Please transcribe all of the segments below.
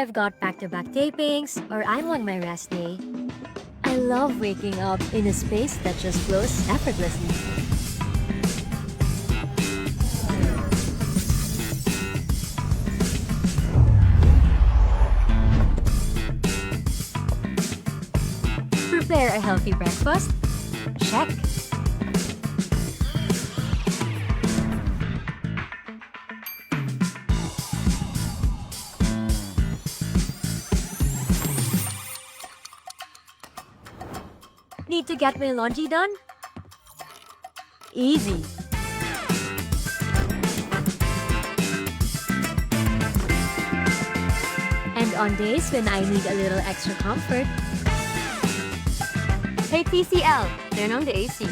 I've got back-to-back tapings or I'm on my rest day, I love waking up in a space that just flows effortlessly. Prepare a healthy breakfast? Check. Need to get my laundry done? Easy. And on days when I need a little extra comfort, hey TCL, turn on the AC.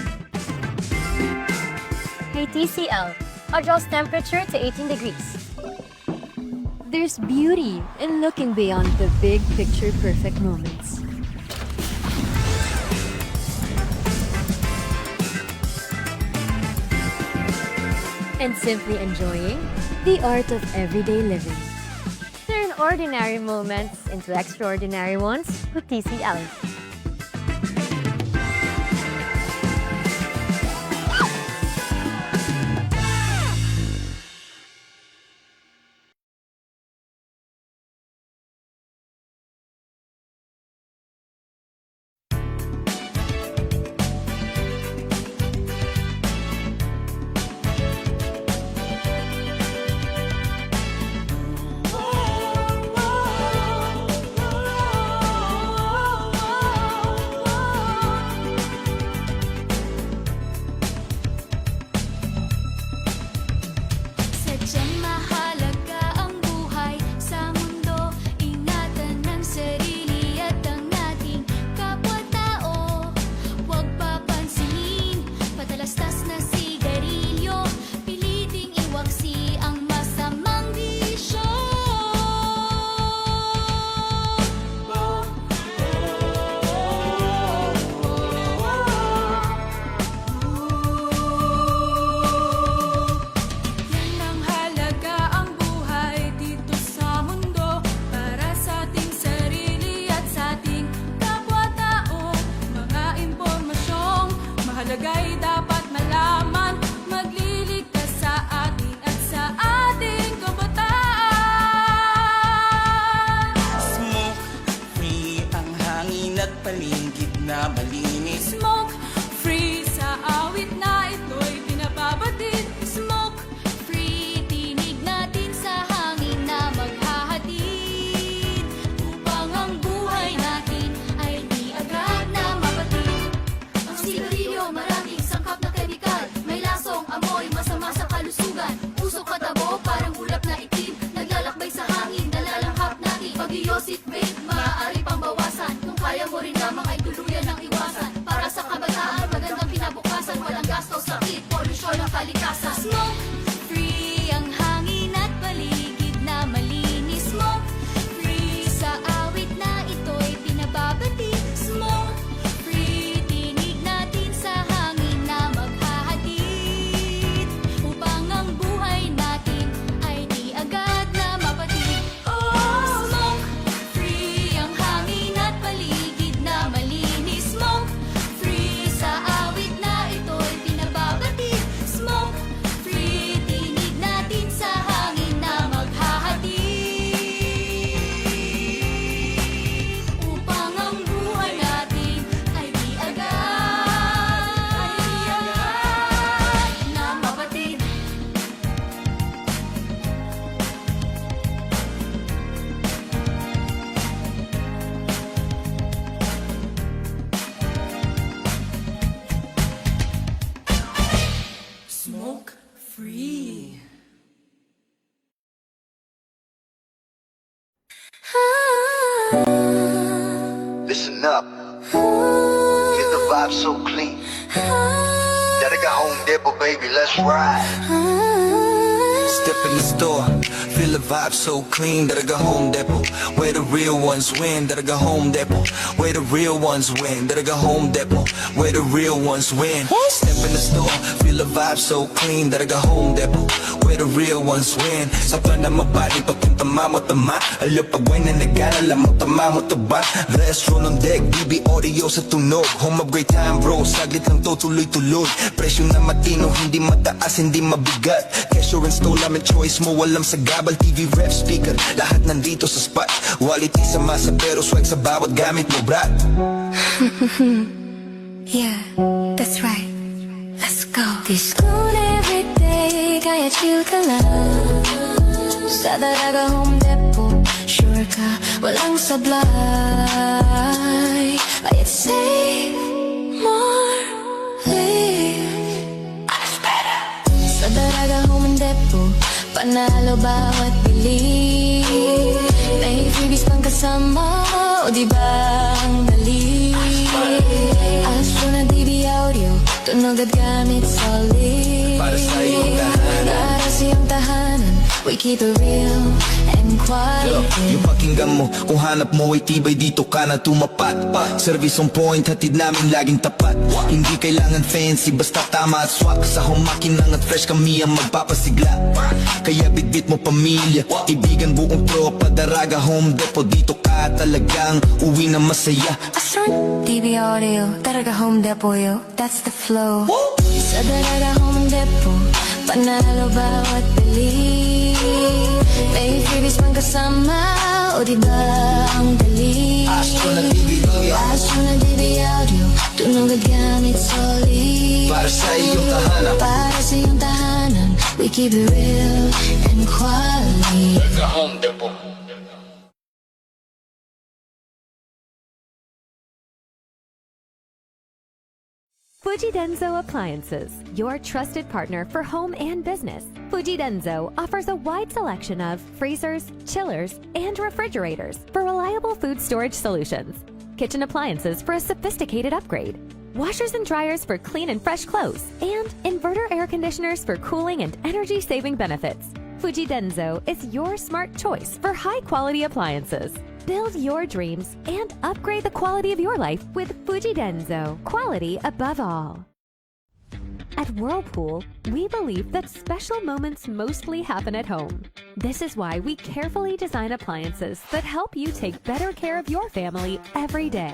Hey TCL, adjust temperature to 18 degrees. There's beauty in looking beyond the big picture perfect moments. And simply enjoying the art of everyday living. Turn ordinary moments into extraordinary ones with TCL. Sadyang mahalaga ang buhay sa mundo. Ingatan ng sarili at ang ating kapwa-tao. Huwag papansinin, patalastas na sigarilyo. Piliting iwaksi ang masamang bisyo. Yan ang halaga ang buhay dito sa mundo. Para sa ating sarili at sa ating kapwa-tao. Mga impormasyong mahalaga'y dapat malaman. Magliligtas sa atin at sa ating kabataan. Smoke free ang hangin at paligid na malinis. Smoke free sa awit na ito'y pinababatid. Smoke free, tinig natin sa hangin na maghahatid. Upang ang buhay natin ay di agad na mapatid. Ang sigarilyo maraming sangkap na kemikal. May lasong amoy masama sa kalusugan. Usok at abo parang ulap na itim. Naglalakbay sa hangin, nalalanghap natin. Pag-iosip vape, maaari pang bawasan. Kung kaya mo rin lamang ay tuluyan ng iwasan. Para sa kabataan, magandang kinabukasan. Walang gasto, sakit, polusyon ang kalikasan. Smoke free ang hangin at paligid na malinis. Smoke free sa awit na ito'y pinababati. Smoke free, tinig natin sa hangin na maghahatid. Upang ang buhay natin ay di agad na mapatid. Oh, smoke free ang hangin at paligid na malinis. Smoke free sa awit na ito'y pinababati. Smoke free, tinig natin sa hangin na maghahatid. Upang ang buhay natin ay di agad na mapatid. Smoke free. Listen up. Feel the vibe so clean. Gotta go home, Dipper, baby, let's ride. Step in the store, Feel the vibe so clean that I go Home Depot. Where the real ones win, that I go Home Depot. Where the real ones win, that I go Home Depot. Where the real ones win. Step in the store, feel the vibe so clean that I go Home Depot. Where the real ones win. Sa plan na mabali, papunta mamo-tama. Alo pag wine na nagana, lamang tama mo ba? Restaurant on deck, BB audio sa tunog. Home upgrade time bro, saglit lang to tuloy-tuloy. Presyo na matino, hindi mataas, hindi mabigat. Cash or install, namin choice mo, walang sagabal. TV ref speaker, lahat nandito sa spot. Quality sa masa pero swag sa bawat gamit mo brat. Yeah, that's right. Let's go. Discount every day, kaya chill ka lang. Sa Daraga Home Depot, sure ka, walang sablay. Bayad save more, live. Alice better. Sa Daraga Home Depot, panalo bawat bili. May freebies pang kasama, o diba ang dali? Astro na DB audio, tunog at gamit solid. Para sa iyong tahanan. Para sa iyong tahanan, we keep it real and quality. Yung pakinggan mo, kung hanap mo ay tibay, dito ka na tumapat. Service on point, hatid namin laging tapat. Hindi kailangan fancy, basta tama at swak. Sa humakinang at fresh kami ang magpapasigla. Kaya bitbit mo pamilya, ibigan buong tropa. Daraga Home Depot, dito ka talagang uwi na masaya. Astro DB audio, Daraga Home Depot, yo, that's the flow. Sa Daraga Home Depot, panalo bawat bili. May freebies pang kasama, o diba ang dali? Astro na DB audio, Astro na DB audio, tunog at gamit solid. para sa iyong tahanan. Para sa iyong tahanan, we keep it real and quality. Daraga Home Depot. Fuji Denso Appliances, your trusted partner for home and business. Fuji Denso offers a wide selection of freezers, chillers, and refrigerators for reliable food storage solutions. Kitchen appliances for a sophisticated upgrade. Washers and dryers for clean and fresh clothes. And inverter air conditioners for cooling and energy-saving benefits. Fuji Denso is your smart choice for high-quality appliances. Build your dreams and upgrade the quality of your life with Fuji Denso. Quality above all. At Whirlpool, we believe that special moments mostly happen at home. This is why we carefully design appliances that help you take better care of your family every day.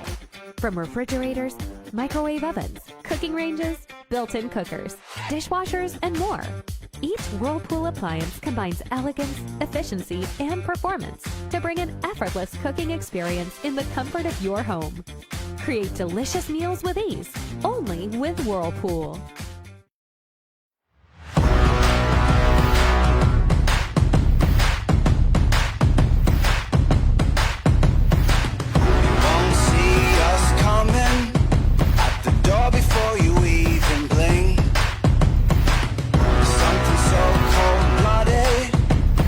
From refrigerators, microwave ovens, cooking ranges, built-in cookers, dishwashers, and more. Each Whirlpool appliance combines elegance, efficiency, and performance to bring an effortless cooking experience in the comfort of your home. Create delicious meals with ease, only with Whirlpool. Won't see us coming at the door before you even blink. Something so cold-blooded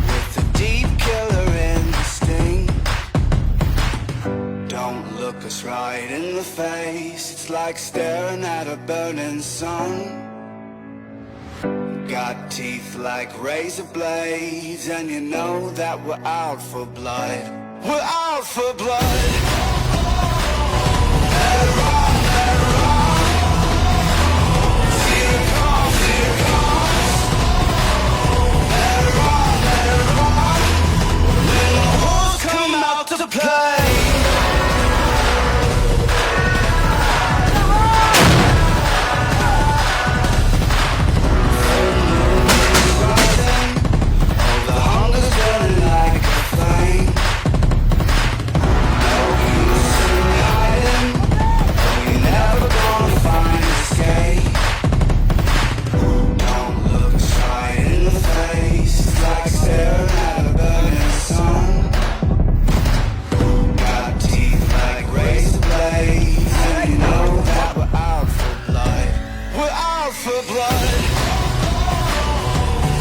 with a deep killer instinct. Don't look us right in the face. It's like staring at a burning sun. Got teeth like razor blades, and you know that we're out for blood. We're out for blood. Come out to play. The hunger's burning like a flame. No use in hiding. You're never gonna find escape. Don't look us right in the face. It's like staring at a burning sun. Got teeth like razor blades, and you know that we're out for blood. We're out for blood.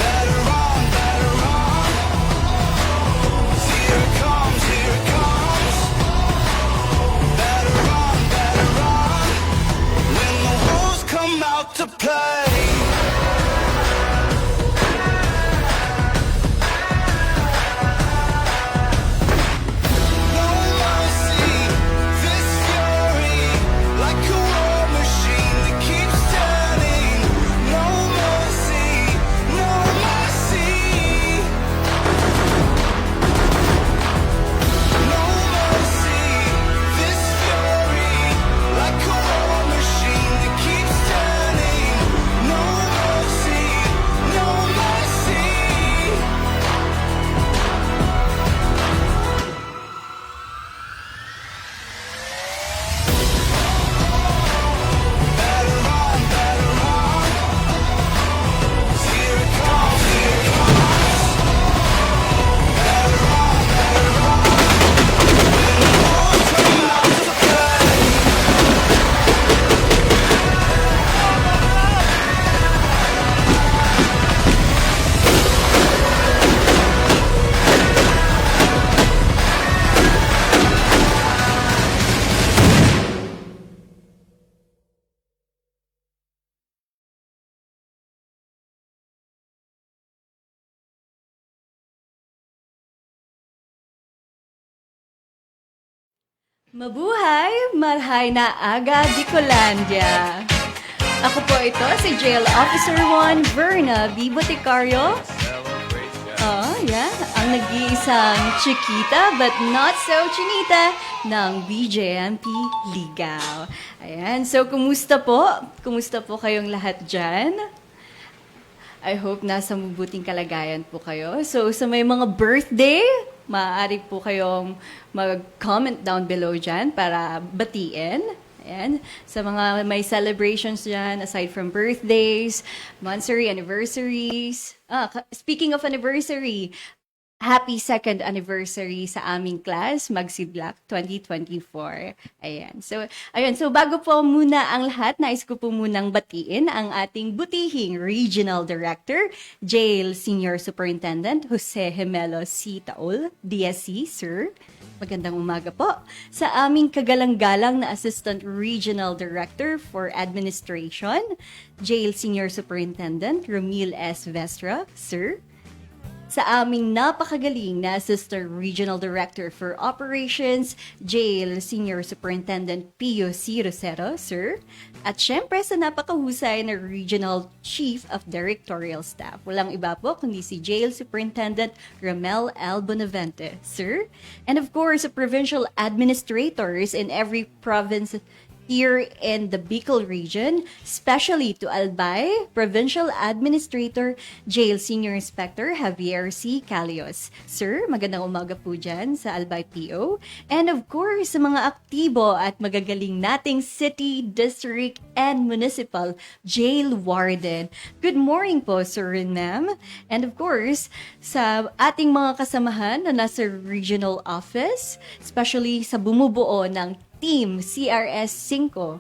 Better run, better run. Here it comes, here it comes. Better run, when the wolves come out to play. Mabuhay! Marhay na aga Bicolandia! Ako po ito, si Jail Officer 1, Verna V. Boticario. Oh, yeah. Ang nag-iisang chikita but not so chinita ng BJMP Ligaw. Ayan. So, kumusta po? Kumusta po kayong lahat dyan? I hope nasa mabuting kalagayan po kayo. So, sa may mga birthday, maaari po kayong mag-comment down below dyan para batiin. Ayan. Sa mga may celebrations dyan, aside from birthdays, monthsary, anniversaries. Speaking of anniversary, happy second anniversary sa aming class, Magsidlak 2024. Ayan. So bago po muna ang lahat, nais ko po munang batiin ang ating butihing Regional Director, Jail Senior Superintendent Jose Gemelo C. Taol, DSC, Sir. Magandang umaga po. Sa aming kagalang-galang na Assistant Regional Director for Administration, Jail Senior Superintendent Romil S. Vestra, Sir. Sa aming napakagaling na Assistant Regional Director for Operations, Jail Senior Superintendent Pio C. Rosero, Sir. At syempre sa napakahusay na Regional Chief of Directorial Staff. Walang iba po kundi si Jail Superintendent Ramel L. Bonavente, Sir. And of course, the provincial administrators in every province here in the Bicol region, especially to Albay, Provincial Administrator, Jail Senior Inspector Javier C. Calios. Sir, magandang umaga po dyan sa Albay PO. And of course, sa mga aktibo at magagaling nating city, district, and municipal jail warden. Good morning po, Sir and Ma'am. And of course, sa ating mga kasamahan na nasa regional office, especially sa bumubuo ng Team CRS 5,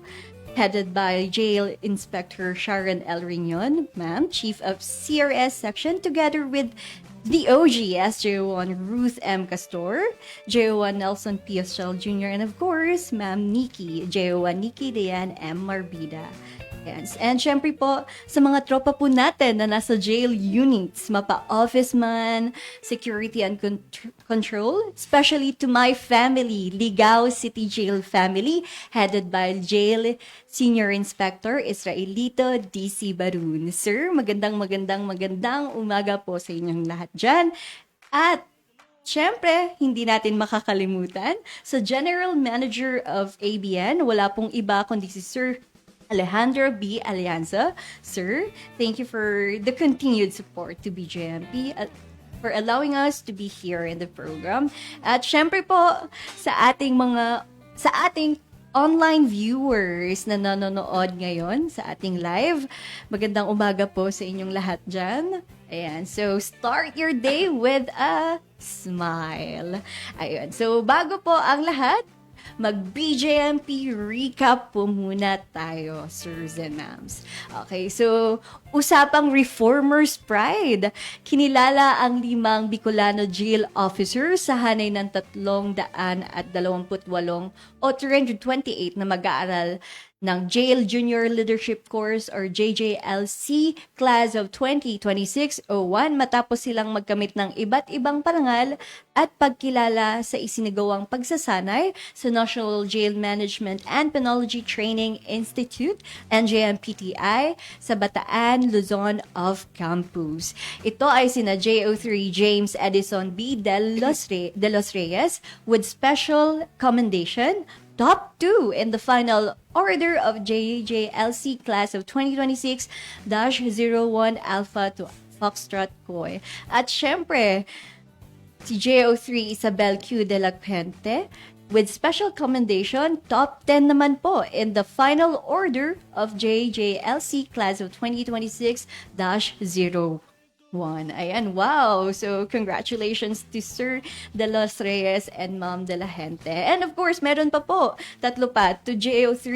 headed by Jail Inspector Sharon L. Rignon, Ma'am, Chief of CRS Section, together with the OG SJ1 Ruth M. Castor, J1 Nelson P. Estrel Jr., and of course, Ma'am Nikki, J1 Nikki Diane M. Marbida. Yes. And syempre po, sa mga tropa po natin na nasa jail units, mapa-office man, security and control, especially to my family, Ligao City Jail family, headed by Jail Senior Inspector Israelito DC Barun. Sir, magandang umaga po sa inyong lahat dyan. At siyempre, hindi natin makakalimutan, sa General Manager of ABN, wala pong iba kundi si Sir Alejandro B. Alianza. Sir, thank you for the continued support to BJMP, for allowing us to be here in the program. At syempre po, sa ating online viewers na nanonood ngayon sa ating live, magandang umaga po sa inyong lahat dyan. Ayan, so start your day with a smile. Ayan, so bago po ang lahat, mag-BJMP recap po muna tayo, sirs and ma'ams. Okay, so usapang Reformers Pride. Kinilala ang 5 Bicolano jail officers sa hanay ng 328 o 328 na mag-aaral ng Jail Junior Leadership Course or JJLC Class of 2026-01 matapos silang magkamit ng iba't ibang parangal at pagkilala sa isinagawang pagsasanay sa National Jail Management and Penology Training Institute, NJMPTI, sa Bataan, Luzon of Campus. Ito ay sina JO3 James Edison B. De Los Reyes with special commendation, top 2 in the final order of JJLC Class of 2026-01 Alpha to Foxtrot Coy. At syempre, si JO3 Isabel Q. De La Puente with special commendation, top 10 naman po in the final order of JJLC Class of 2026-01. Ayan, wow! So, congratulations to Sir De Los Reyes and Ma'am De La Gente. And of course, meron pa po, 3 pa, to JO3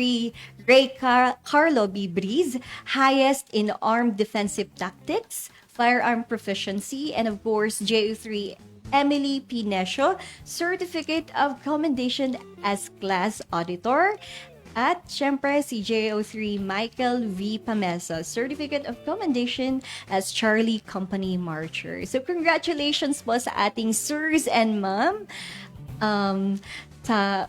Ray Carlo B. Breeze, highest in armed defensive tactics, firearm proficiency, and of course, JO3 Emily P. Nesho, Certificate of Commendation as Class Auditor. At syempre si JO3 Michael V. Pamesa, Certificate of Commendation as Charlie Company Marcher. So congratulations po sa ating sirs and ma'am. na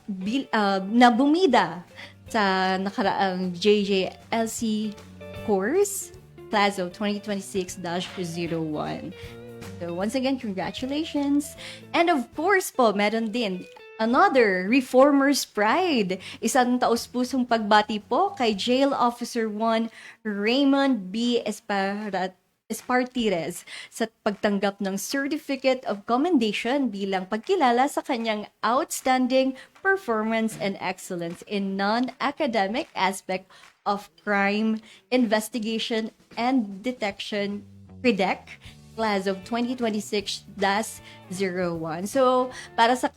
bumida sa nakaraang JJLC course, class of 2026-01. So once again, congratulations. And of course po, meron din another Reformer's Pride. Isang taus-pusong pagbati po kay Jail Officer 1 Raymond B. Espartires sa pagtanggap ng Certificate of Commendation bilang pagkilala sa kanyang outstanding performance and excellence in non-academic aspect of crime investigation and detection, CRIDEC, class of 2026-01. So, para sa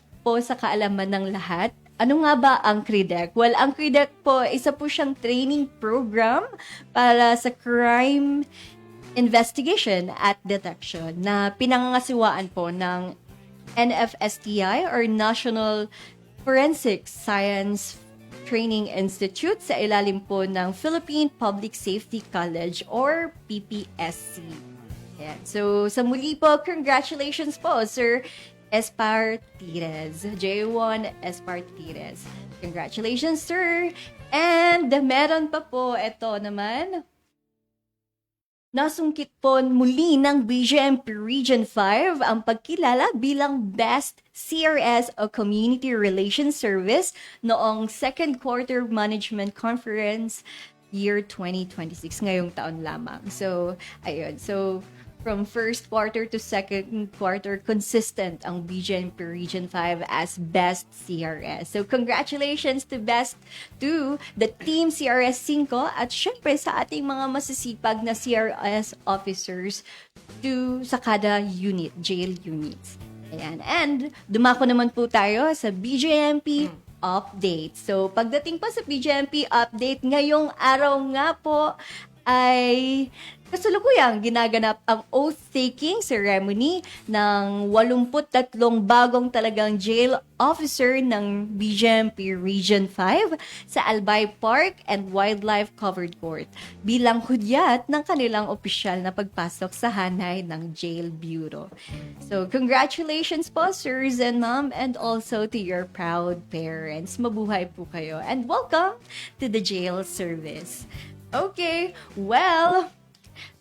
kaalaman ng lahat, ano nga ba ang CRIDEC? Well, ang CRIDEC po, isa po siyang training program para sa crime investigation at detection na pinangangasiwaan po ng NFSTI or National Forensic Science Training Institute sa ilalim po ng Philippine Public Safety College or PPSC. Yan. So, sa muli po, congratulations po, Sir Espartires. J1 Espartires. Congratulations, sir. And meron pa po, ito naman, nasungkit po muli ng BGMP Region 5 ang pagkilala bilang Best CRS o Community Relations Service noong Second Quarter Management Conference year 2026, ngayong taon lamang. So, ayun. So, from first quarter to second quarter, consistent ang BGMP Region 5 as Best CRS. So, congratulations to the Team CRS 5 at syempre sa ating mga masisipag na CRS officers sa kada unit, jail units. Ayan. And, dumako naman po tayo sa BGMP update. So, pagdating pa sa BGMP update, ngayong araw nga po ay kasalukuyang ginaganap ang oath-taking ceremony ng 83 bagong talagang jail officer ng BGMP Region 5 sa Albay Park and Wildlife Covered Court bilang hudyat ng kanilang opisyal na pagpasok sa hanay ng Jail Bureau. So, congratulations po, sirs and ma'am, and also to your proud parents. Mabuhay po kayo and welcome to the jail service. Okay, well,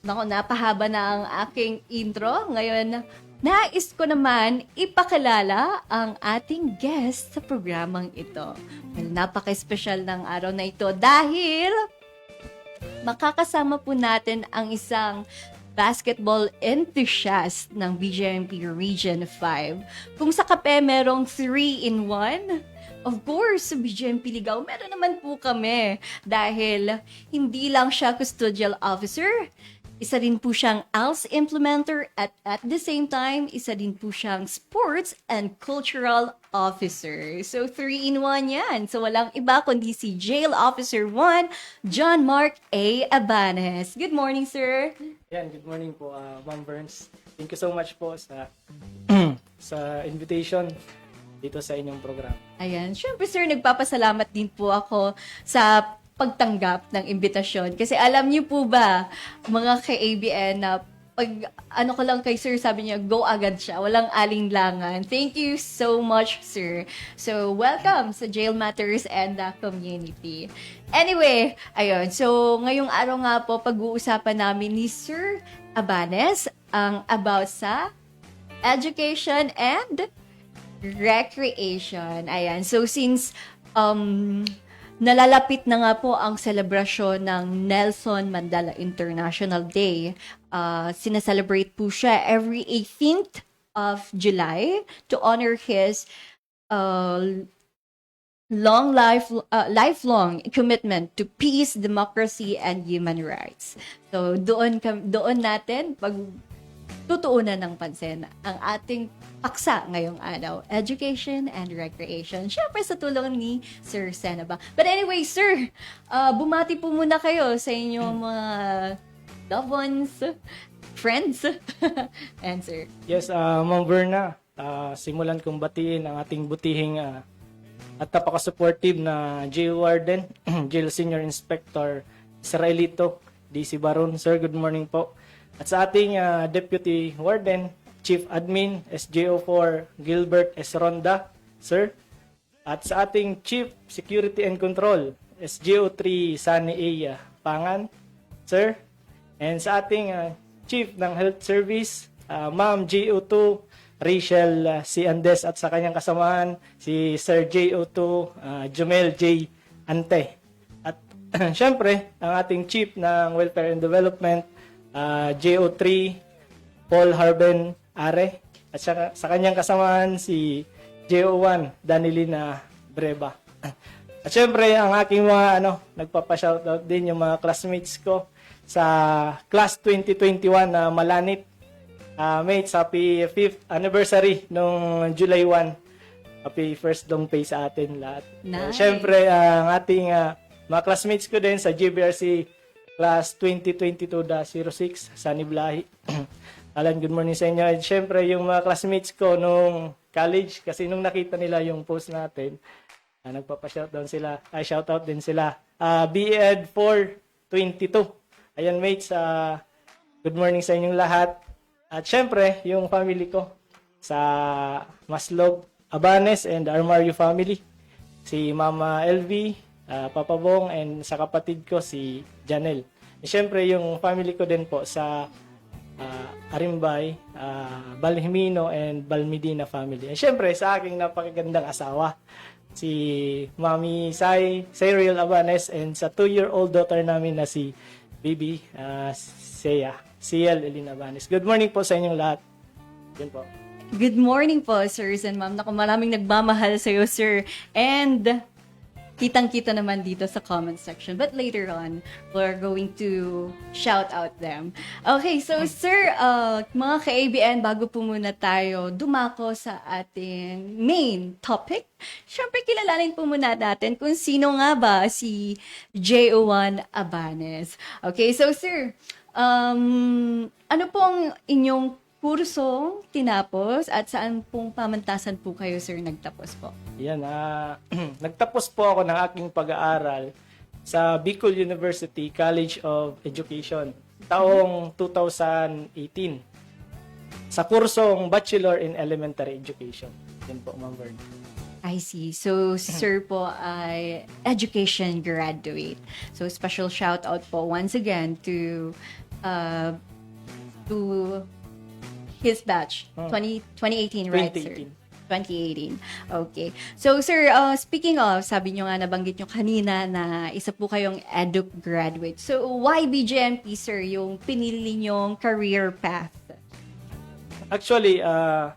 napahaba na ang aking intro. Ngayon, nais ko naman ipakilala ang ating guest sa programang ito. Well, napaka-espesyal ng araw na ito dahil makakasama po natin ang isang basketball enthusiast ng BGMP Region 5. Kung sa kape merong 3-in-1, of course, sa BGMP Ligaw, meron naman po kami dahil hindi lang siya custodial officer, isa din po siyang ALS implementer at the same time, isa din po siyang sports and cultural officer. So, 3-in-1 yan. So, walang iba kundi si Jail Officer 1, John Mark A. Abanes. Good morning, sir. Yan, good morning po, Ma'am Burns. Thank you so much po sa sa invitation dito sa inyong program. Ayan. Siyempre, sir, nagpapasalamat din po ako sa pagtanggap ng imbitasyon. Kasi alam niyo po ba, mga ka-ABN, na pag ano ko lang kay sir, sabi niya, go agad siya. Walang alinlangan. Thank you so much, sir. So, welcome sa Jail Matters and the Community. Anyway, ayun. So, ngayong araw nga po, pag-uusapan namin ni Sir Abanes ang about sa education and recreation. Ayan. So, since nalalapit na nga po ang selebrasyon ng Nelson Mandela International Day, sinaselebrate po siya every 18th of July to honor his lifelong commitment to peace, democracy, and human rights. So, doon natin tutuunan ng pansin ang ating paksa ngayong araw, education and recreation. Siyempre sa tulong ni Sir Senaba. But anyway, sir, bumati po muna kayo sa inyong mga loved ones, friends, and sir. Yes, Ma'am Verna, simulan kong batiin ang ating butihing at napaka-supportive na jail warden, jail senior inspector Israelito, DC Baron. Sir, good morning po. At sa ating Deputy Warden, Chief Admin, SJO4, Gilbert S. Ronda, sir. At sa ating Chief Security and Control, SGO3 Sunny A. Pangan, sir. And sa ating Chief ng Health Service, Ma'am GO2 Rachel C. Andes, at sa kanyang kasamahan, si Sir JO2 Jumel J. Ante. At syempre, ang ating Chief ng Welfare and Development, JO3 Paul Harben Are, at sa kanyang kasamahan si JO1 Danilina Breva. At syempre, ang aking mga nagpapa-shoutout din yung mga classmates ko sa class 2021 na Malanit. Mates, happy 5th anniversary nung July 1. Happy first dong pay sa atin lahat. Nice. Syempre, ang ating mga classmates ko din sa GBRC class 2022-06, Sunny Blahi. Alan, good morning sa inyo. And syempre, yung mga classmates ko nung college, kasi nung nakita nila yung post natin, nagpapa-shoutout sila. Shoutout din sila. BEd 422. Ayan, mates, good morning sa inyong lahat. At syempre, yung family ko sa Maslog, Abanes, and Armario family. Si Mama LV, Papa Bong, and sa kapatid ko si Janel. And syempre, yung family ko din po sa Arimbay, Balhimino, and Balmedina family. And syempre, sa aking napakagandang asawa, si Mami Cyril Abanes, and sa 2-year-old daughter namin na si Bibi Ciel Elina Abanes. Good morning po sa inyong lahat. Yun po. Good morning po, sirs and ma'am. Naku, maraming nagmamahal sa'yo, sir. And kitang-kita naman dito sa comment section. But later on, we're going to shout out them. Okay, so sir, mga ka-ABN, bago po muna tayo dumako sa ating main topic, syempre kilalanin po muna natin kung sino nga ba si JO1 Abanes. Okay, so sir, ano pong inyong kurso tinapos at saan pong pamantasan po kayo, sir, nagtapos po? Yan, nagtapos po ako ng aking pag-aaral sa Bicol University College of Education taong 2018 sa kursong Bachelor in Elementary Education. Yan po, Ma'am Vern. I see. So, sir po ay education graduate. So, special shout out po once again to his batch, 2018, right, sir? 2018. Okay. So, sir, speaking of, sabi nyo nga, nabanggit nyo kanina na isa po kayong edu graduate. So, why BJMP, sir, yung pinili nyong career path? Actually, ang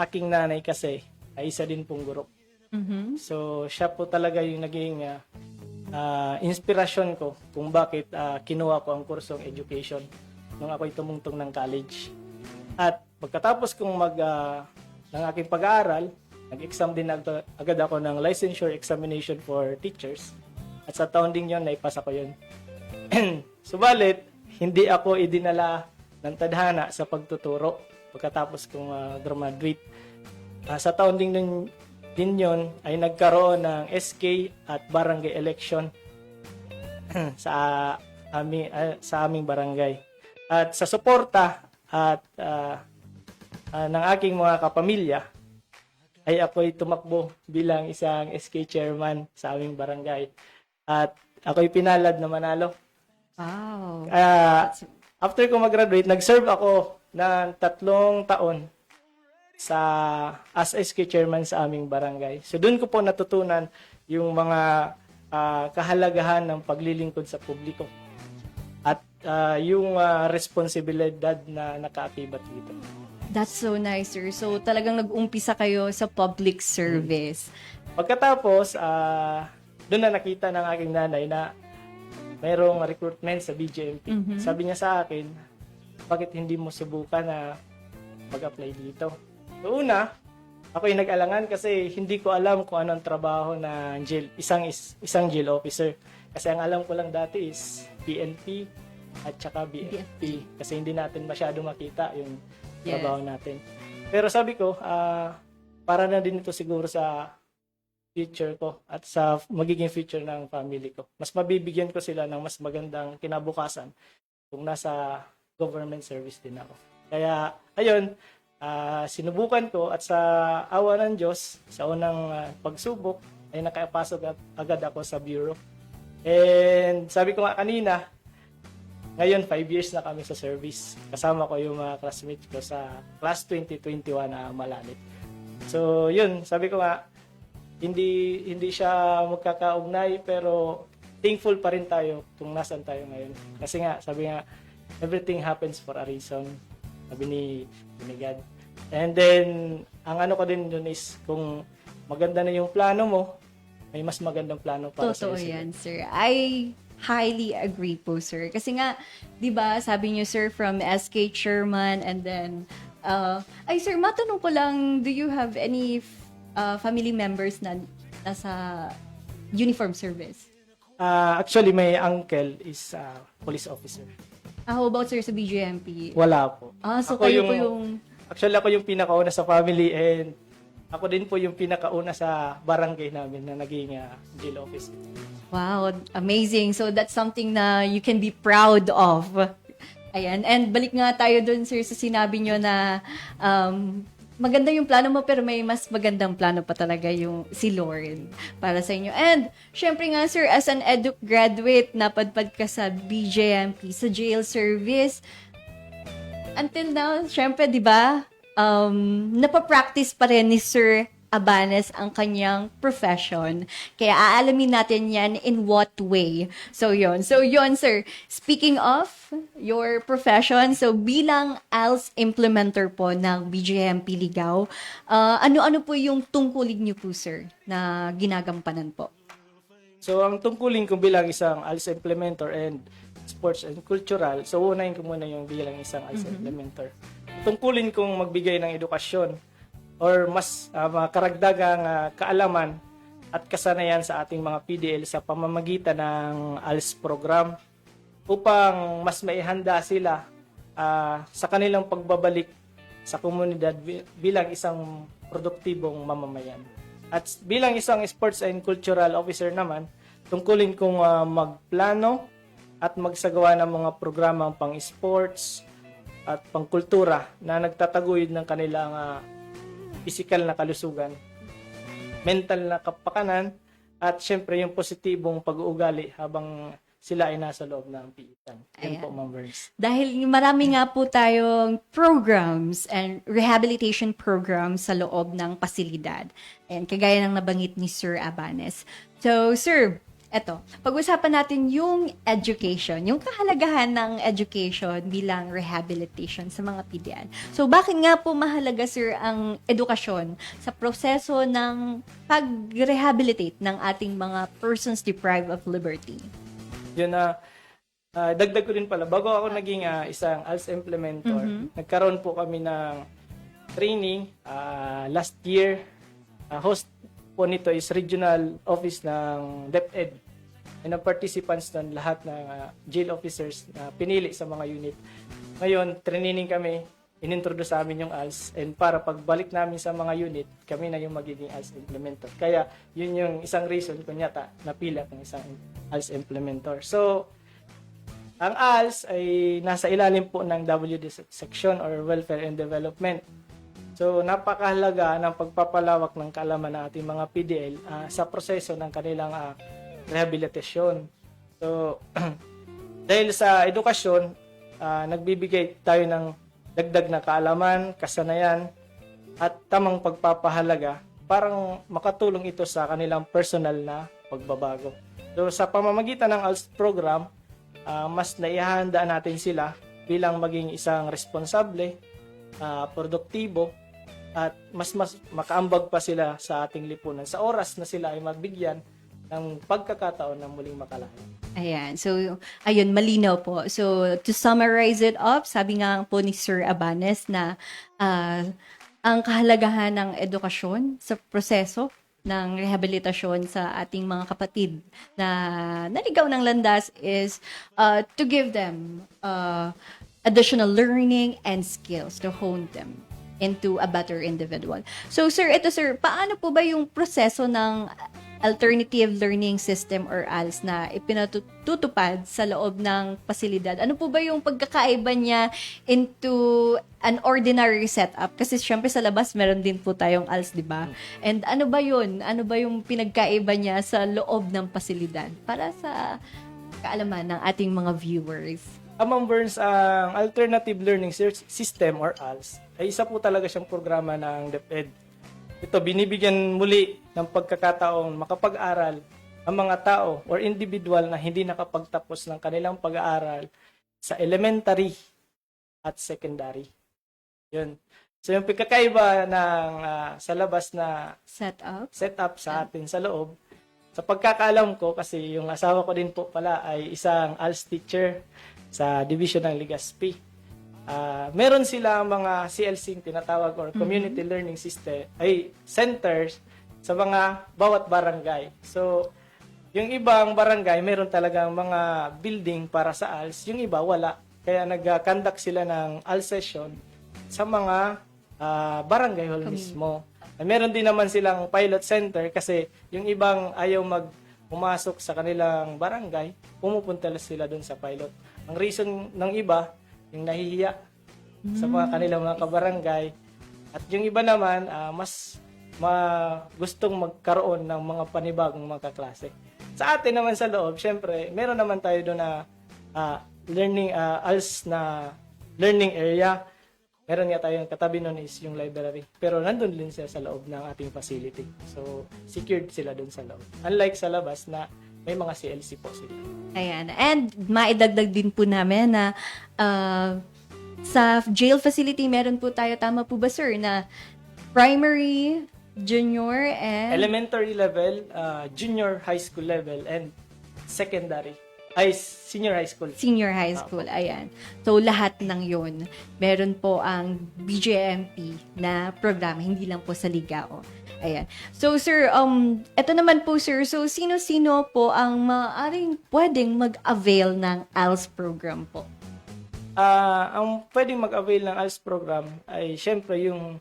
aking nanay kasi ay isa din pong guro. So, siya po talaga yung naging inspirasyon ko kung bakit kinuha ko ang kursong education nung ako'y tumungtong ng college. At pagkatapos kong ng aking pag-aaral, nag-exam din agad ako ng licensure examination for teachers. At sa taon din yun, naipasa ko yun. Subalit, hindi ako idinala ng tadhana sa pagtuturo pagkatapos kong graduate. Sa taon din yun ay nagkaroon ng SK at barangay election sa aming barangay. At sa suporta at ng aking mga kapamilya ay ako'y tumakbo bilang isang SK chairman sa aming barangay. At ako'y pinalad na manalo. Wow. After ko mag-graduate, nag-serve ako ng 3 taon as SK chairman sa aming barangay. So doon ko po natutunan yung mga kahalagahan ng paglilingkod sa publiko at yung responsibilidad na nakaakibat dito. That's so nice, sir. So, talagang nag-umpisa kayo sa public service. Pagkatapos, doon na nakita ng aking nanay na mayroong recruitment sa BJMP. Sabi niya sa akin, bakit hindi mo subukan na mag-apply dito? So, una, ako'y nag-alangan kasi hindi ko alam kung ano ang trabaho ng isang jail officer. Kasi ang alam ko lang dati is PNP at saka BFP. Kasi hindi natin masyado makita yung trabaho natin. Pero sabi ko, para na din ito siguro sa future ko at sa magiging future ng family ko. Mas mabibigyan ko sila ng mas magandang kinabukasan kung nasa government service din ako. Kaya, ayun, Sinubukan ko at sa awa ng Diyos, sa unang pagsubok, ay nakapasok agad ako sa bureau. And sabi ko nga kanina, ngayon 5 years na kami sa service. Kasama ko yung mga classmates ko sa class 2021 na Malalit. So yun, sabi ko nga, hindi siya magkakaugnay pero thankful pa rin tayo kung nasan tayo ngayon. Kasi nga, sabi nga, everything happens for a reason. Sabi ni God. And then, ang ano ko din dun is, kung maganda na yung plano mo, may mas magandang plano para sa Totoo yan, sir. I highly agree po, sir. Kasi nga, di ba, sabi niyo, sir, from SK Chairman, and then, ay, sir, matanong ko lang, do you have any family members na nasa uniform service? Actually, my uncle is police officer. How about, sir, sa BGMP? Wala po. So Ako kayo po yung... Actually, ako yung pinakauna sa family and ako din po yung pinakauna sa barangay namin na naging jail officer. Wow, amazing. So that's something na you can be proud of. Ayan. And balik nga tayo dun, sir, sa sinabi nyo na maganda yung plano mo pero may mas magandang plano pa talaga yung si Lord para sa inyo. And syempre nga, sir, as an edu graduate, napadpad ka sa BJMP, sa jail service. Until now, syempre, di ba, napapractice pa rin ni Sir Abanes ang kanyang profession. Kaya aalamin natin yan in what way. So, yon, sir. Speaking of your profession, so bilang ALS implementer po ng BJMP Ligao, ano-ano po yung tungkulin niyo po, sir, na ginagampanan po? So, ang tungkulin ko bilang isang ALS implementer and sports and cultural, so unahin ko muna yung bilang isang ALS implementer. Tungkulin kong magbigay ng edukasyon or mas karagdagang kaalaman at kasanayan sa ating mga PDL sa pamamagitan ng ALS program upang mas maihanda sila sa kanilang pagbabalik sa komunidad bilang isang produktibong mamamayan. At bilang isang sports and cultural officer naman, tungkulin kong magplano at magsagawa ng mga programang pang-sports at pang-kultura na nagtataguyod ng kanilang physical na kalusugan, mental na kapakanan, at syempre yung positibong pag-uugali habang sila ay nasa loob ng piitan. Yan po, Ma'am Verns. Dahil marami nga po tayong programs and rehabilitation programs sa loob ng pasilidad. And kagaya ng nabanggit ni Sir Abanes. So, sir, eto, pag-usapan natin yung education, yung kahalagahan ng education bilang rehabilitation sa mga PDL. So, bakit nga po mahalaga, sir, ang edukasyon sa proseso ng pag-rehabilitate ng ating mga persons deprived of liberty? Yun na, dagdag ko din pala, bago ako naging isang ALS implementor, nagkaroon po kami ng training last year. Host po nito is regional office ng DepEd. And ang participants doon, lahat ng jail officers na pinili sa mga unit. Ngayon, training kami, inintroduce sa amin yung ALS, and para pagbalik namin sa mga unit, kami na yung magiging ALS implementer. Kaya, yun yung isang reason kung yata napila ng isang ALS implementer. So, ang ALS ay nasa ilalim po ng WD section or Welfare and Development. So, napakahalaga ng pagpapalawak ng kaalaman ng ating mga PDL sa proseso ng kanilang rehabilitasyon. So, dahil sa edukasyon, nagbibigay tayo ng dagdag na kaalaman, kasanayan, at tamang pagpapahalaga parang makatulong ito sa kanilang personal na pagbabago. So, sa pamamagitan ng ALS program, mas naihahanda natin sila bilang maging isang responsable, produktibo, at mas makaambag pa sila sa ating lipunan sa oras na sila ay mabigyan ng pagkakataon na muling makalaya. Ayan. So, ayun, malinaw po. So, to summarize it up, sabi nga po ni Sir Abanes na ang kahalagahan ng edukasyon sa proseso ng rehabilitasyon sa ating mga kapatid na naligaw ng landas is to give them additional learning and skills to hone them into a better individual. So, sir, ito sir, paano po ba yung proseso ng Alternative Learning System or ALS na ipinatutupad sa loob ng pasilidad. Ano po ba yung pagkakaiba niya into an ordinary setup? Kasi syempre sa labas meron din po tayong ALS, di ba? And ano ba yun? Ano ba yung pinagkaiba niya sa loob ng pasilidad? Para sa kaalaman ng ating mga viewers. Ma'am Burns, ang Alternative Learning System or ALS ay isa po talaga siyang programa ng DepEd. Ito, binibigyan muli ng pagkakataong makapag-aral ang mga tao or individual na hindi nakapagtapos ng kanilang pag-aaral sa elementary at secondary. Yun. So yung pagkakaiba ng sa labas na setup sa atin sa loob, sa pagkakaalam ko, kasi yung asawa ko din po pala ay isang ALS teacher sa division ng Legazpi. Meron sila mga CLC tinatawag or Community Learning System ay centers sa mga bawat barangay. So, yung ibang barangay meron talagang mga building para sa ALS, yung iba wala. Kaya nag-conduct sila ng ALS session sa mga barangay hall mismo. Meron din naman silang pilot center kasi yung ibang ayaw pumasok sa kanilang barangay, pumupunta sila doon sa pilot. Ang reason ng iba, yung nahihiya sa mga kanilang mga kabarangay. At yung iba naman, mas gustong magkaroon ng mga panibagong mga kaklase. Sa atin naman sa loob, syempre, meron naman tayo doon na learning, ALS na learning area. Meron nga tayong katabi nun is yung library. Pero nandun din sila sa loob ng ating facility. So, secured sila doon sa loob. Unlike sa labas na may mga CLC po sila. Ayan. And maidagdag din po namin na sa jail facility, meron po tayo, tama po ba sir, na primary, junior, and... Elementary level, junior high school level, and secondary. Senior high school. Senior high school, ayan. So, lahat ng yun, meron po ang BJMP na programa, hindi lang po sa Ligao. Ayan. So, sir, eto naman po, sir. So, sino-sino po ang maaaring pwedeng mag-avail ng ALS program po? Ang pwedeng mag-avail ng ALS program ay syempre yung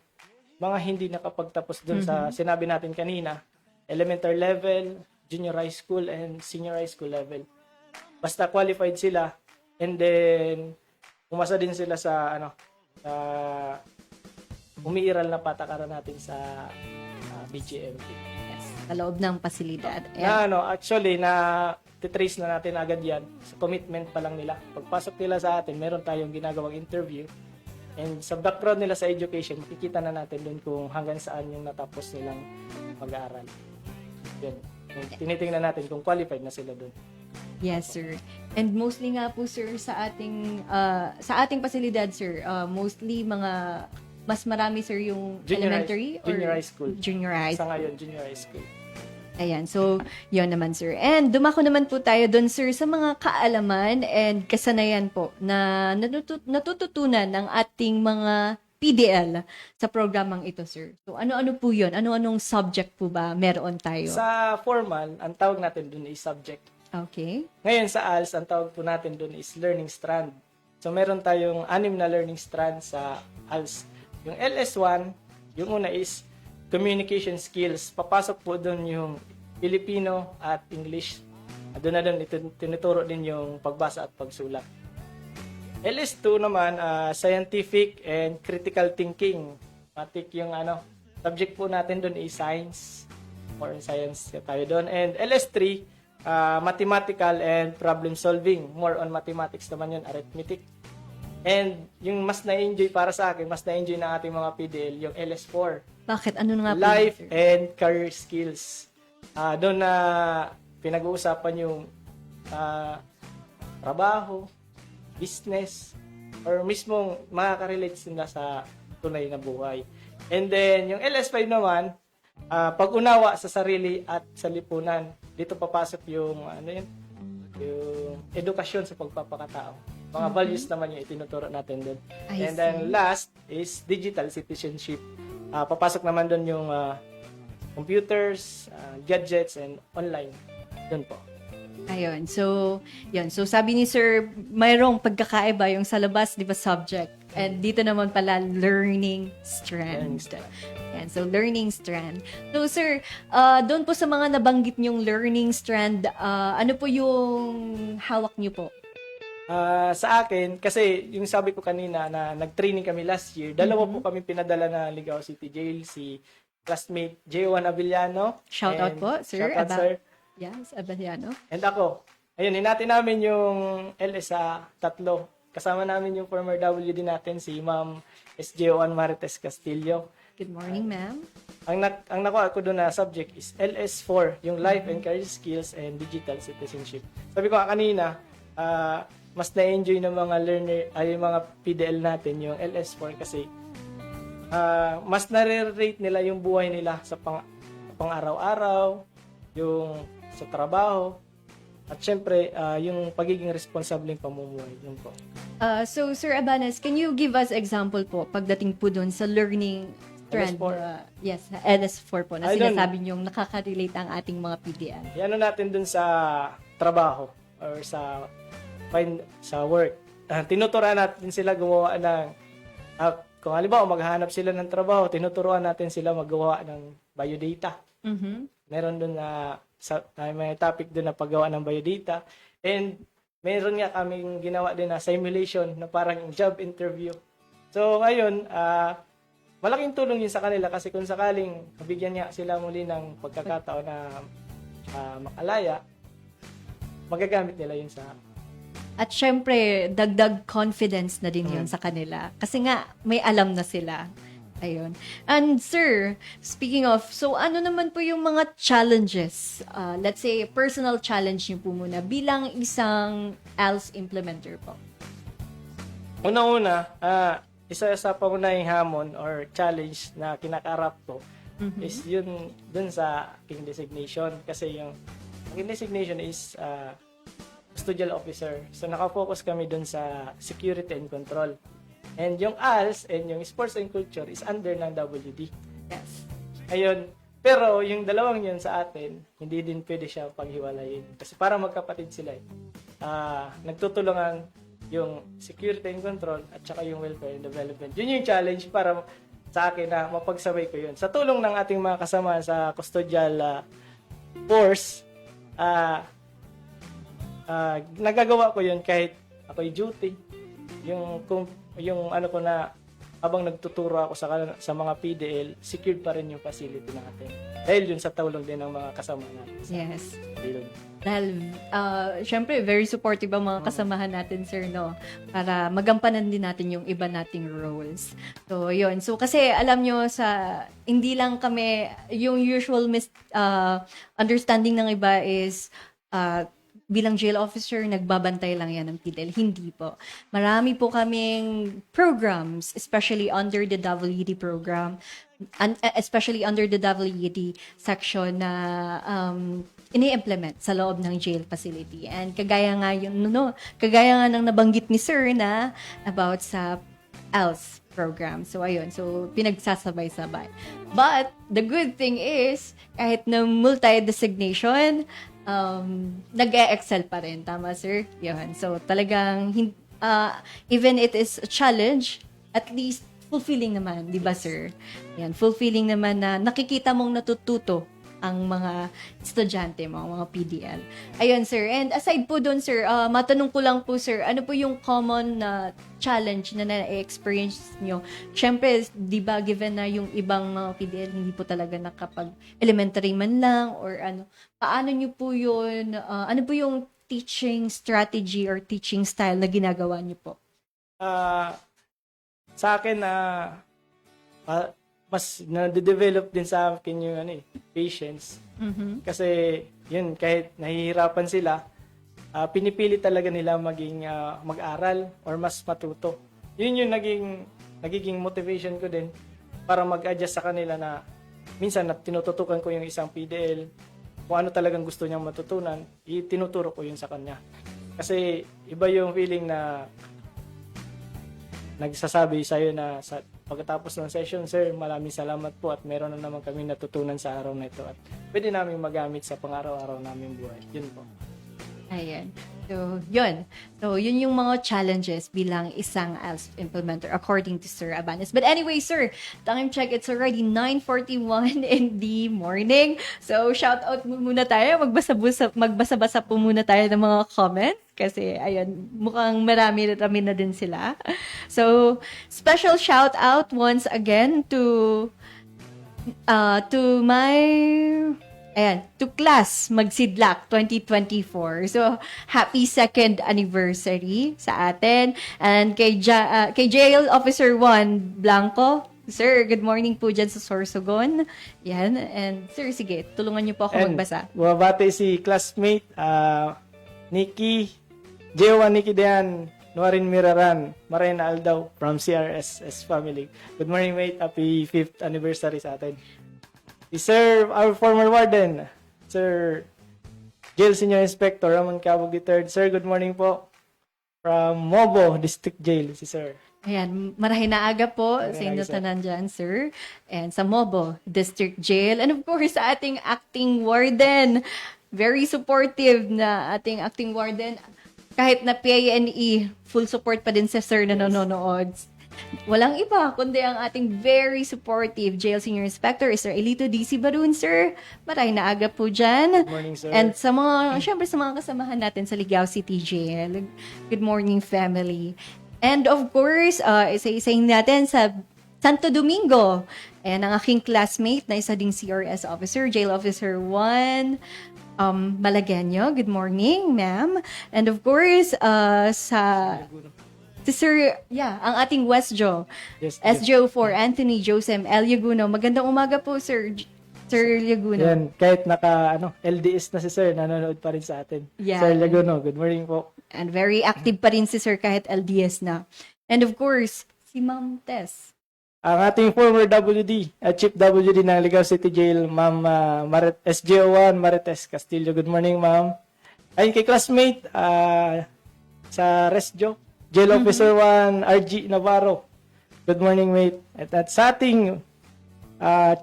mga hindi nakapagtapos dun sa sinabi natin kanina, elementary level, junior high school, and senior high school level. Basta qualified sila, and then umasa din sila sa umiiral na patakaran natin sa BGMP. Yes, sa loob ng pasilidad. Actually, titrace na natin agad yan. Sa commitment pa lang nila. Pagpasok nila sa atin, meron tayong ginagawang interview. And sa background nila sa education, makikita na natin doon kung hanggang saan yung natapos nilang pag-aaral. Yun. Tinitingnan natin kung qualified na sila doon. Yes, sir. And mostly nga po, sir, sa ating pasilidad, sir, mostly mas marami, sir, yung elementary or junior high school. Junior high Sa school. ngayon, junior high school. Ayan, so, yun naman, sir. And dumako naman po tayo doon, sir, sa mga kaalaman and kasanayan po na natututunan ng ating mga PDL sa programang ito, sir. So, ano-ano po yun? Ano-anong subject po ba meron tayo? Sa formal, ang tawag natin doon is subject. Okay. Ngayon sa ALS, ang tawag po natin doon is learning strand. So, meron tayong 6 na learning strand sa ALS. Yung LS1, yung una is communication skills. Papasok po doon yung Filipino at English. Doon na doon tinuturo din yung pagbasa at pagsulat. LS2 naman, scientific and critical thinking. Matik yung subject po natin doon is science. More on science tayo doon. And LS3, mathematical and problem solving. More on mathematics naman yun, arithmetic. And yung mas na-enjoy para sa akin, mas na-enjoy ng ating mga PDL, yung LS4. Bakit? Ano nga po? Life and career skills. Doon na pinag-uusapan yung trabaho, business, or mismong makaka-relate sila sa tunay na buhay. And then, yung LS5 naman, pag-unawa sa sarili at sa lipunan. Dito papasok yung, yung edukasyon sa pagpapakatao. Mga values naman yung itinuturo natin doon. And then last is digital citizenship. Papasok naman doon yung computers, gadgets, and online. Doon po. Ayun. So, yun. So, sabi ni Sir, mayroong pagkakaiba yung sa labas, di ba, subject. And dito naman pala, learning strand. Learning strand. Yan, so learning strand. So sir, doon po sa mga nabanggit niyong learning strand, ano po yung hawak niyo po? Sa akin, kasi yung sabi ko kanina na nag-training kami last year, dalawa po kami pinadala na Ligao City Jail, si classmate J1 Avellano. Shout out and- po, sir. Shout out, sir. Yes, Abeliano. And ako. Ayun, hinati namin yung LS sa tatlo. Kasama namin yung former WD natin, si Ma'am SJ1 Marites Castillo. Good morning, ma'am. Ang nakuha ko doon na subject is LS4, yung Life and Career Skills and Digital Citizenship. Sabi ko nga kanina, mas na-enjoy ng mga learner, ay yung mga PDL natin, yung LS4 kasi mas nare-rate nila yung buhay nila sa pang-araw-araw, yung sa trabaho, at syempre, yung pagiging responsableng pamumuhay. Yun po. So, Sir Abanes, can you give us example po pagdating po doon sa learning trend? LS4. Yes, LS4 po, na Ay, doon. sinasabi niyong nakaka-relate ang ating mga PDL. Yan natin dun sa trabaho or sa work. Tinuturuan natin sila gumawa ng kung halimbawa maghahanap sila ng trabaho, tinuturuan natin sila maggawa ng biodata. Meron dun na may topic dun na paggawa ng biodata, and meron nga kaming ginawa din na simulation na parang job interview. So ngayon, malaking tulong yun sa kanila kasi kung sakaling mabigyan niya sila muli ng pagkakataon na makalaya, magagamit nila yun sa... At syempre, dagdag confidence na din yun sa kanila. Kasi nga, may alam na sila. Ayun. And sir, speaking of, so ano naman po yung mga challenges? Let's say, personal challenge niyo po muna bilang isang ALS implementer po. Una-una, isa sa pangunahing hamon or challenge na kinakarap ko is yun dun sa aking designation. Kasi yung aking designation is custodial officer. So nakafocus kami dun sa security and control. And yung ALS and yung sports and culture is under ng WD. Yes. Ayun. Pero yung dalawang yun sa atin, hindi din pwede siya paghiwalayin. Kasi para magkapatid sila eh. Nagtutulungan yung security and control at saka yung welfare and development. Yun yung challenge para sa akin na mapagsabay ko yun. Sa tulong ng ating mga kasama sa custodial force, nagagawa ko yun kahit ako'y duty. Yung ano ko na habang nagtuturo ako sa mga PDL, secured pa rin yung facility natin. Dahil yun sa tulong din ng mga kasama natin. Yes. Yun. Dahil, syempre, very supportive ang mga kasamahan natin, sir, no? Para magampanan din natin yung iba nating roles. So, yun. So, kasi alam nyo, hindi lang kami, yung usual understanding ng iba is, bilang jail officer, nagbabantay lang yan ng PDL. Hindi po. Marami po kaming programs, especially under the WED program, and especially under the WED section na ini-implement sa loob ng jail facility. And kagaya nga ng nabanggit ni Sir na about sa ALS program. So, ayun. So, pinagsasabay-sabay. But, the good thing is, kahit na multi-designation, nag-e-excel pa rin. Tama, sir? Yun. So, talagang, even it is a challenge, at least, fulfilling naman. Di ba, sir? Yan. Fulfilling naman na nakikita mong natututo ang mga estudyante mo, mga PDL. Ayun, sir. And aside po doon, sir, matanong ko lang po, sir, ano po yung common na challenge na na-experience nyo? Siyempre, di ba, given na yung ibang mga PDL, hindi po talaga nakapag-elementary man lang or ano, paano nyo po yun, ano po yung teaching strategy or teaching style na ginagawa nyo po? Sa akin, mas na-develop din sa akin yung patience. Kasi yun, kahit nahihirapan sila, pinipili talaga nila maging mag-aral or mas matuto. Yun yung nagiging motivation ko din para mag-adjust sa kanila na minsan tinututukan ko yung isang PDL, kung ano talagang gusto niyang matutunan, tinuturo ko yun sa kanya. Kasi iba yung feeling na nagsasabi sa'yo na pagkatapos ng session, sir, maraming salamat po at meron na naman kami natutunan sa araw na ito at pwede namin magamit sa pang-araw-araw namin buhay. Yun po. Ayan. So, yun. So, yun yung mga challenges bilang isang ALS implementer according to Sir Abanes. But anyway, sir, time check, it's already 9:41 in the morning. So, shout out muna tayo. Magbasa-basa po muna tayo ng mga comments. Kasi, ayun, mukhang marami-rami na din sila. So, special shout out once again to my to Class Magsidlak 2024. So, happy second anniversary sa atin. And kay Jail Officer 1 Blanco, sir, good morning po dyan sa Sorsogon. Yan. And sir, sige, tulungan niyo po ako magbasa. Bumabati si classmate, Nikki, Jewa Nikki Dean, Noarin Miraran, Marina Aldaw from CRSS family. Good morning, mate. Happy 5th anniversary sa atin. Si Sir, our former warden, Sir Jail Senior Inspector Ramon Cabog III. Sir, good morning po. From Mobo District Jail, si Sir. Ayan, marahin na aga po sa inyo tanan dyan, sir. And sa Mobo District Jail. And of course, sa ating acting warden. Very supportive na ating acting warden. Kahit na PINE, full support pa din sa sir na nanonood. Walang iba, kundi ang ating very supportive Jail Senior Inspector, Sir Elito DC Barun, sir. Maraming na aga po dyan. Good morning, sir. And syempre sa mga kasamahan natin sa Ligao City Jail. Good morning, family. And of course, isa-isahin natin sa Santo Domingo. And ang aking classmate na isa ding CRS officer, Jail Officer 1, Malagueño. Good morning, ma'am. And of course, si Sir, ang ating Westjo. Yes, SJO4, Anthony Josem L. Yaguno. Magandang umaga po, Sir Yaguno. Yan, kahit LDS na si Sir, nanonood pa rin sa atin. Yan. Sir Laguno, good morning po. And very active pa rin si Sir kahit LDS na. And of course, si Ma'am Tess. Ang ating former WD, Chief WD ng Ligao City Jail, Ma'am SJO1 Marites Castillo. Good morning, ma'am. Ayun kay classmate sa Resjo, Jail Officer 1 RG Navarro. Good morning, mate. At sa ating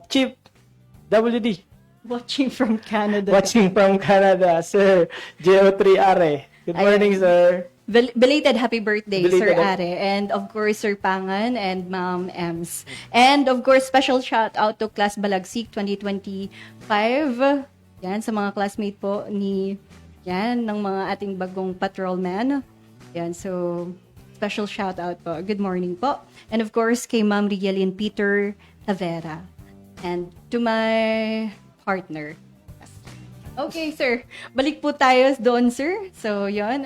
Chief WD, Watching from Canada. watching from Canada, Sir JO3 Are. Good morning, sir. Belated happy birthday, Sir Belated. Are. And of course, Sir Pangan and Ma'am Ems. And of course, special shout out to Class Balagsik 2025. Yan, sa mga classmate po ng mga ating bagong patrolman. Yan, so special shout out po. Good morning po. And of course, kay Ma'am Rialyn Peter Tavera. And to my partner. Okay, sir. Balik po tayo doon, sir. So, yun.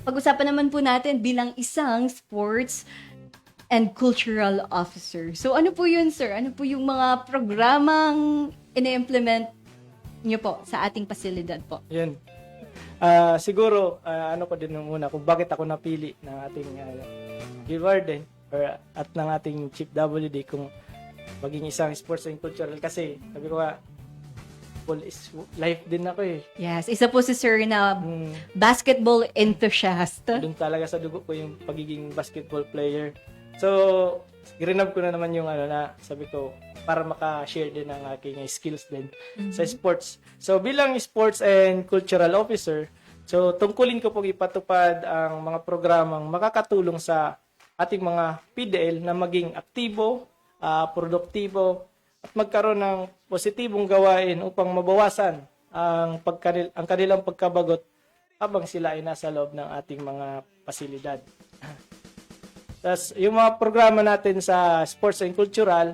Pag-usapan naman po natin bilang isang sports and cultural officer. So, ano po yun, sir? Ano po yung mga programang ine-implement nyo po sa ating pasilidad po? Yan. Siguro, ano ko din muna kung bakit ako napili ng ating warden at ng ating Chief WD kung maging isang sports and cultural kasi sabi ko football is life din ako eh. Yes, isa po si sir na basketball enthusiast. Doon talaga sa dugo ko yung pagiging basketball player. So, rinab ko na naman yung sabi ko, para maka-share din ang aking skills din sa sports. So, bilang sports and cultural officer, so tungkulin ko pong ipatupad ang mga programang makakatulong sa ating mga PDL na maging aktibo, produktibo, at magkaroon ng positibong gawain upang mabawasan ang kanilang pagkabagot habang sila ay nasa loob ng ating mga pasilidad. Tapos, yung mga programa natin sa sports and cultural,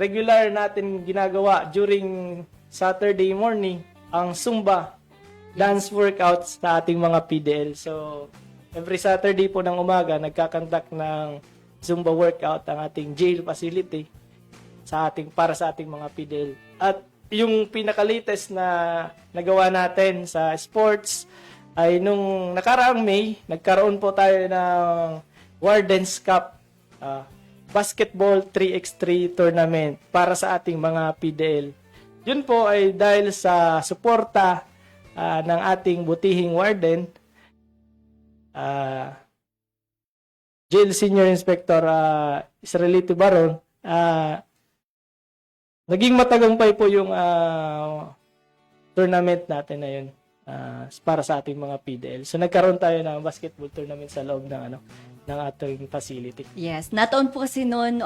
regular natin ginagawa during Saturday morning ang Zumba dance workouts sa ating mga PDL. So, every Saturday po ng umaga, nagkakandak ng Zumba workout ang ating jail facility para sa ating mga PDL. At yung pinaka-latest na nagawa natin sa sports ay nung nakaraang May, nagkaroon po tayo ng Warden's Cup basketball 3x3 tournament para sa ating mga PDL. Yun po ay dahil sa suporta ng ating butihing warden, Jail Senior Inspector Israelito Baron, naging matagumpay po yung tournament natin na yun. para sa ating mga PDL. So nagkaroon tayo ng basketball tournament sa loob ng ng ating facility. Yes, nataon po kasi noon,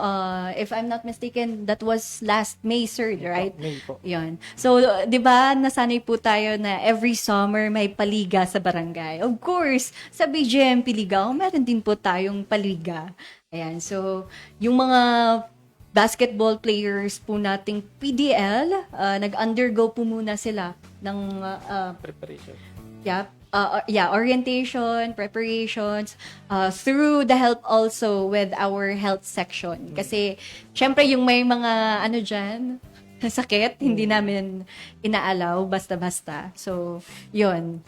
if I'm not mistaken, that was last May, sir, right? May po. Yun. So, di ba, nasanay po tayo na every summer may paliga sa barangay. Of course, sa BGMP Liga, meron din po tayong paliga. Ayan, so, yung mga basketball players po nating PDL, nag-undergo po muna sila ng Preparation. orientation, preparations, through the help also with our health section. Kasi, syempre, yung may mga, dyan, sakit, hindi namin inaalaw, basta-basta. So, yun.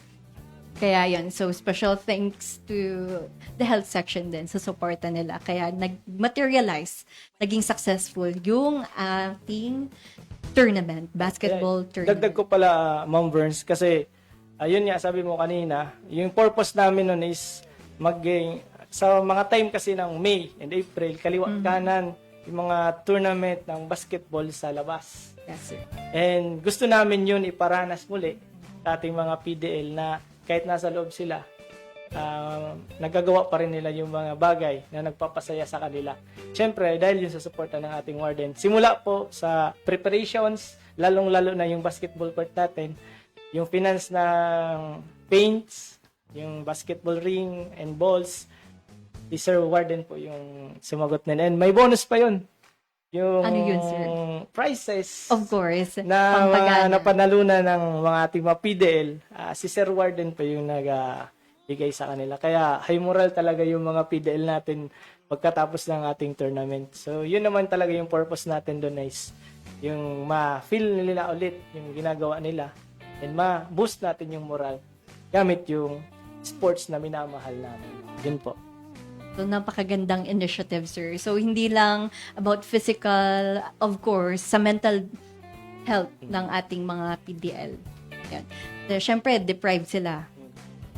Kaya yun. So, special thanks to the health section din sa suporta nila. Kaya, nag-materialize, naging successful yung ating tournament, basketball tournament. Dagdag ko pala, Ma'am Burns, kasi ayun nga, sabi mo kanina, yung purpose namin nun is maging, sa mga time kasi ng May and April, kaliwa kanan, yung mga tournament ng basketball sa labas. Yes, sir. And gusto namin yun iparanas muli sa ating mga PDL na kahit nasa loob sila, nagagawa pa rin nila yung mga bagay na nagpapasaya sa kanila. Siyempre, dahil yun sa suporta ng ating warden. Simula po sa preparations, lalong-lalo na yung basketball court natin, yung finance ng paints, yung basketball ring and balls, si Sir Warden po yung sumagot nila. And may bonus pa yun. Yung Ano yun, sir? prizes Of course. na Pampagana. napanalunan ng mga ating mga PDL. Si Sir Warden pa yung bigay sa kanila. Kaya high moral talaga yung mga PDL natin pagkatapos ng ating tournament. So yun naman talaga yung purpose natin doon is yung ma-feel nila ulit yung ginagawa nila and ma-boost natin yung moral gamit yung sports na minamahal namin. Yun po. So, napakagandang initiative, sir. So, hindi lang about physical, of course, sa mental health ng ating mga PDL. Yan. So, syempre, deprived sila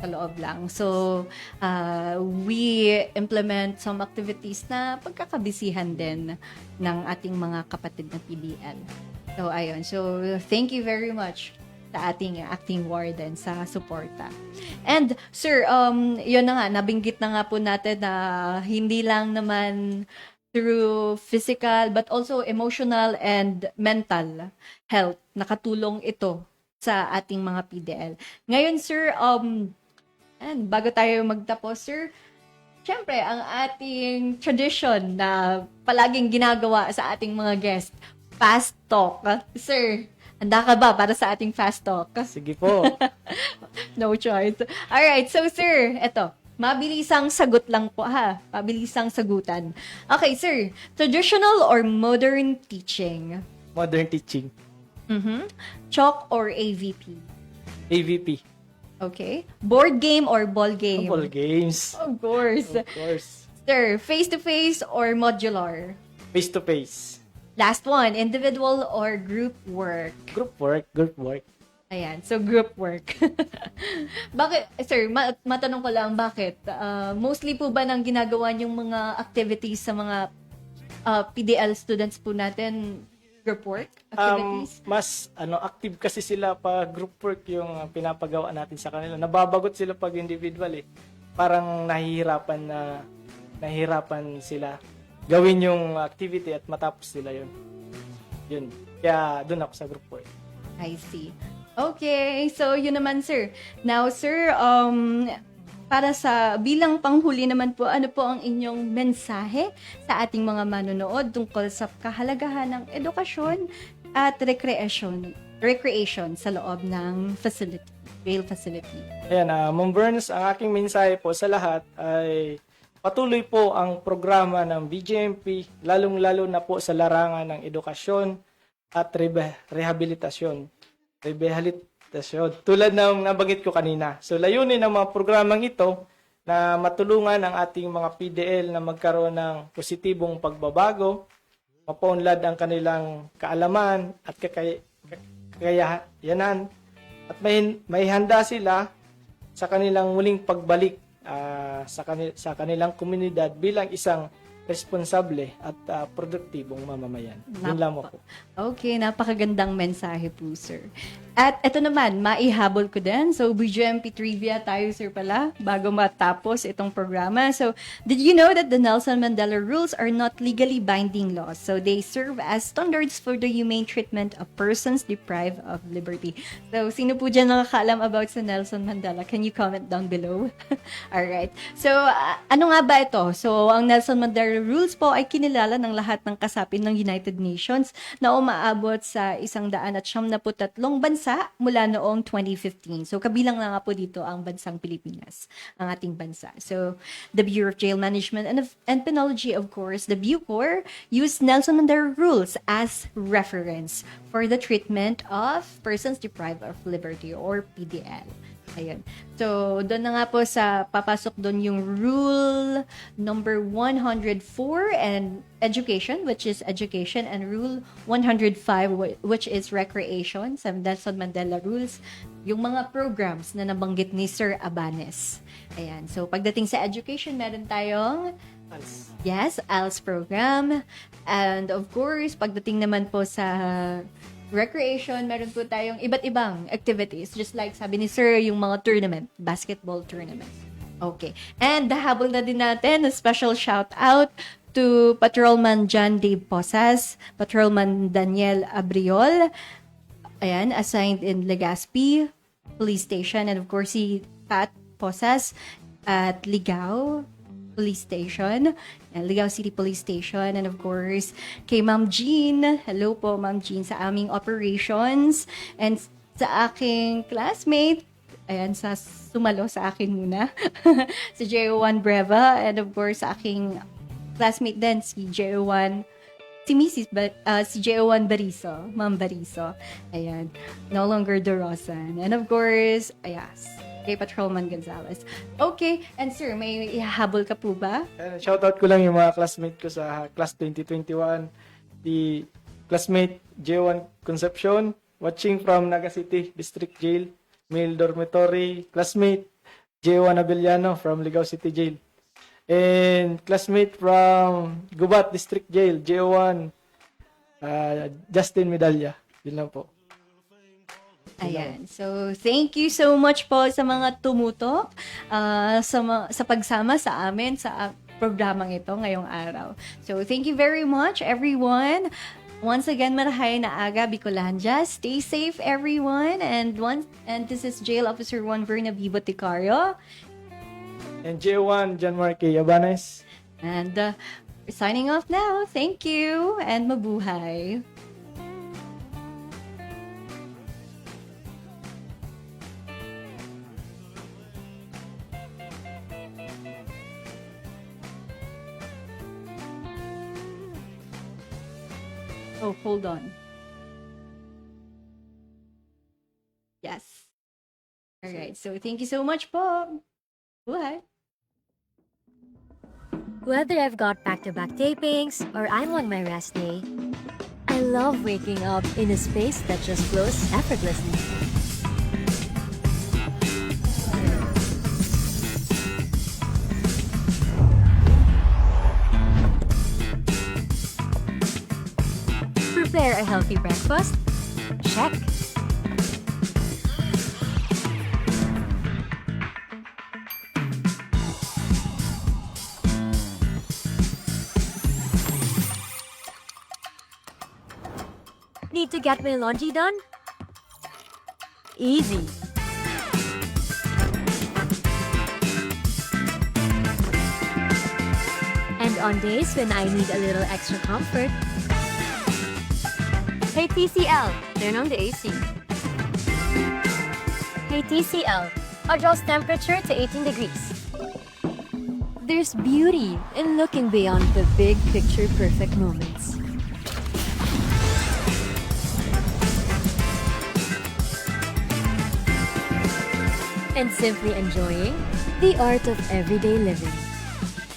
sa loob lang. So, we implement some activities na pagkakabisihan din ng ating mga kapatid na PDL. So, ayun. So, thank you very much sa ating acting warden sa suporta. And, sir, yun na nga, nabinggit na nga po natin na hindi lang naman through physical but also emotional and mental health nakatulong ito sa ating mga PDL. Ngayon, sir, and bago tayo magtapos, sir, syempre, ang ating tradition na palaging ginagawa sa ating mga guest, fast talk. Sir, handa ka ba para sa ating fast talk? Sige po. No choice. Alright, so sir, eto, mabilisang sagot lang po ha. Mabilisang sagutan. Okay, sir, traditional or modern teaching? Modern teaching. Chalk or AVP? AVP. Okay. Board game or ball game? Ball games. Of course. Of course. Sir, face-to-face or modular? Face-to-face. Last one, individual or group work? Group work. Ayan, so group work. Bakit, sir, matanong ko lang, bakit? Mostly po ba nang ginagawa yung mga activities sa mga PDL students po natin, group work activities? Mas active kasi sila pag group work yung pinapagawa natin sa kanila. Nababagot sila pag individual eh. Parang nahihirapan sila gawin yung activity at matapos sila yun. Kaya doon ako sa group work. I see. Okay, so yun naman, sir. Now, sir, para sa bilang panghuli naman po, ano po ang inyong mensahe sa ating mga manonood tungkol sa kahalagahan ng edukasyon at recreation sa loob ng facility, jail facility? Ayan, Ma'am Burns, ang aking mensahe po sa lahat ay patuloy po ang programa ng BGMP, lalong-lalo na po sa larangan ng edukasyon at rehabilitasyon. Tulad ng nabanggit ko kanina. So, layunin ng mga programang ito na matulungan ang ating mga PDL na magkaroon ng positibong pagbabago, mapaunlad ang kanilang kaalaman at kakayanan, at may handa sila sa kanilang muling pagbalik sa kanilang komunidad bilang isang responsable at produktibong mamamayan. Yun lamang po. Okay, napakagandang mensahe po, sir. At ito naman, maihabol ko din. So, BGMP trivia tayo, sir, pala, bago matapos itong programa. So, did you know that the Nelson Mandela rules are not legally binding laws? So, they serve as standards for the humane treatment of persons deprived of liberty. So, sino po dyan nakakaalam about sa Nelson Mandela? Can you comment down below? Alright. So, ano nga ba ito? So, ang Nelson Mandela rules po ay kinilala ng lahat ng kasapin ng United Nations na umaabot sa 173 bansa mula noong 2015. So, kabilang na nga po dito ang bansang Pilipinas, ang ating bansa. So, the Bureau of Jail Management and Penology, of course, the Bucor, used Nelson Mandela rules as reference for the treatment of persons deprived of liberty or PDL. Ayun. So, doon na nga po sa papasok doon yung rule number 104 and education, which is education, and rule 105, which is recreation, sa Nelson Mandela rules, yung mga programs na nabanggit ni Sir Abanes. Ayan. So, pagdating sa education, meron tayong yes, ALS program. And of course, pagdating naman po sa recreation, meron po tayong iba't ibang activities. Just like sabi ni Sir, yung mga tournament, basketball tournament. Okay. And dahabol na din natin, a special shout out to Patrolman John Dave Posas, Patrolman Daniel Abriol, ayan, assigned in Legazpi Police Station, and of course si Pat Posas at Ligao Police Station, and Ligao City Police Station, and of course, kay Ma'am Jean. Hello po, Ma'am Jean, sa aming operations, and sa aking classmate, ayan, sa sumalo sa akin muna, si JO1 Breva, and of course, sa aking classmate din, si JO1, si JO1 Bariso, Ma'am Bariso, ayan, no longer Dorosan, and of course, yes, kay Patrolman Gonzales. Okay, and sir, may ihahabol ka po ba? Shoutout ko lang yung mga classmate ko sa class 2021. The classmate J1 Concepcion, watching from Naga City District Jail, male dormitory. Classmate J1 Abellano from Ligao City Jail. And classmate from Gubat District Jail, J1 Justin Medalla. Yun lang po. Ayan. So, thank you so much po sa mga tumutok sa pagsama sa amin sa programang ito ngayong araw. So, thank you very much, everyone. Once again, marahay na aga, Bicolandia. Stay safe, everyone. And this is Jail Officer 1 Verna V. Boticario. And J1 John Marque Yabanes. And we're signing off now. Thank you, and mabuhay. Oh, hold on. Yes. All right. So, thank you so much po. Buhay. Whether I've got back-to-back tapings or I'm on my rest day, I love waking up in a space that just flows effortlessly. Prepare a healthy breakfast? Check. Need to get my laundry done? Easy. And on days when I need a little extra comfort, hey TCL, turn on the AC. Hey TCL, adjust temperature to 18 degrees. There's beauty in looking beyond the big picture perfect moments. And simply enjoying the art of everyday living.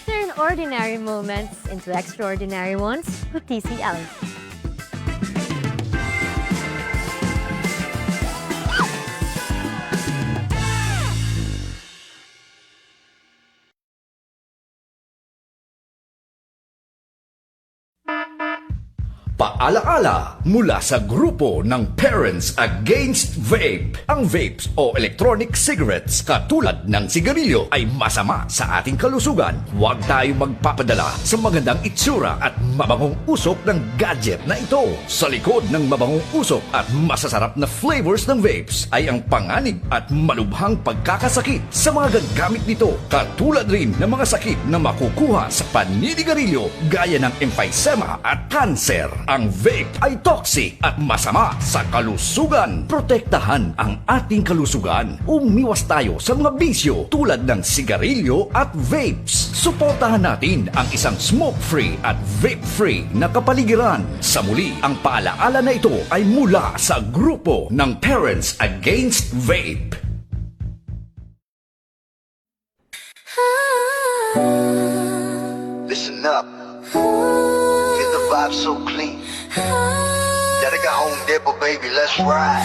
Turn ordinary moments into extraordinary ones with TCL. Paalaala mula sa grupo ng Parents Against Vape. Ang vapes o electronic cigarettes katulad ng sigarilyo ay masama sa ating kalusugan. Huwag tayo magpapadala sa magandang itsura at mabangong usok ng gadget na ito. Sa likod ng mabangong usok at masasarap na flavors ng vapes ay ang panganib at malubhang pagkakasakit sa mga gagamit nito. Katulad rin ng mga sakit na makukuha sa paninigarilyo gaya ng emphysema at cancer. Ang vape ay toxic at masama sa kalusugan. Protektahan ang ating kalusugan. Umiwas tayo sa mga bisyo tulad ng sigarilyo at vapes. Suportahan natin ang isang smoke-free at vape-free na kapaligiran. Sa muli, ang paalaala na ito ay mula sa grupo ng Parents Against Vape. Listen up. Feel the vibe so clean. Daraga Home Depot, baby, let's ride.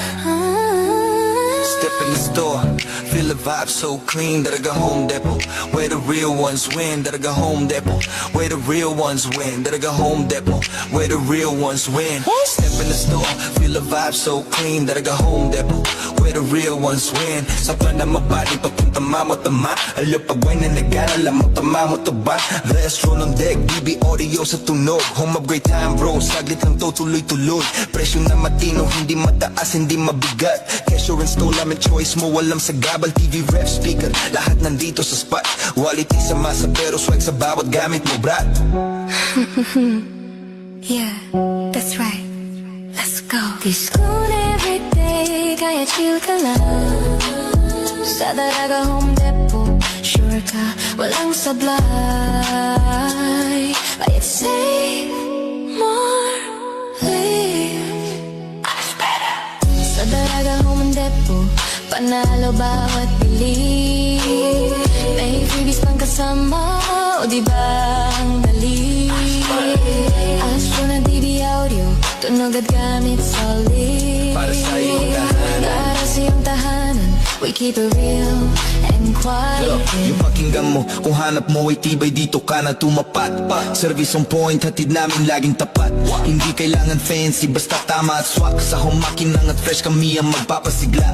Step in the store, feel the vibe so clean. Daraga Home Depot, where the real ones win. Daraga Home Depot, where the real ones win. Daraga Home Depot, where the real ones win. Step in the store, feel the vibe so clean. Daraga Home Depot, where the real ones win. Sa plana mabali, papunta mamotama. Alupagway na nag-aalala mo, tama mo to ba? Restro ng deck, BB audio sa tunog. Home upgrade time bro, saglit lang to tuloy-tuloy. Presyo na matino, hindi mataas, hindi mabigat. Kesyo install namin choice mo, walang sa gabal. TV ref speaker, lahat nandito sa spot. Quality sa masa pero swag sa bawat gamit mo, brat. Yeah, that's right. Let's go. Discount every day, kaya chill ka lang. Sa Daraga Home Depot, sure ka, walang sablay. Kaya save more, live. That's better. Sa Daraga Home Depot, panalo bawat bili. May freebies pang kasama, o diba ang dali? Astro na DB audio, tunog at gamit solid. Para sa iyong tahanan. Para sa iyong tahanan, we keep it real and quiet. Yung pakinggan mo, kung hanap mo ay tibay, dito ka na tumapat. Service on point, hatid namin laging tapat. Hindi kailangan fancy, basta tama at swak. Sa humakinang at fresh kami ang magpapasigla.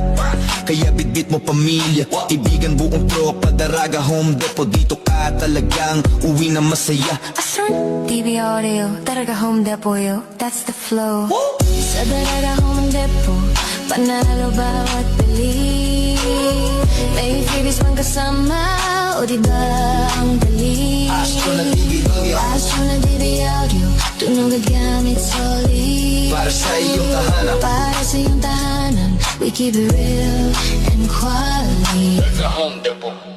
Kaya bitbit mo pamilya, ibigan buong tropa. Daraga Home Depot, dito ka talagang uwi na masaya. Astro DB audio, Daraga Home Depot, yo, that's the flow. Sa Daraga Home Depot, panalo bawat bili. May freebies pang kasama, o diba ang dali? Astro na DB audio, Astro na DB audio, tunog at gamit solid. para sa iyong tahanan. Para sa iyong tahanan, we keep it real and quality. Daraga Home Depot.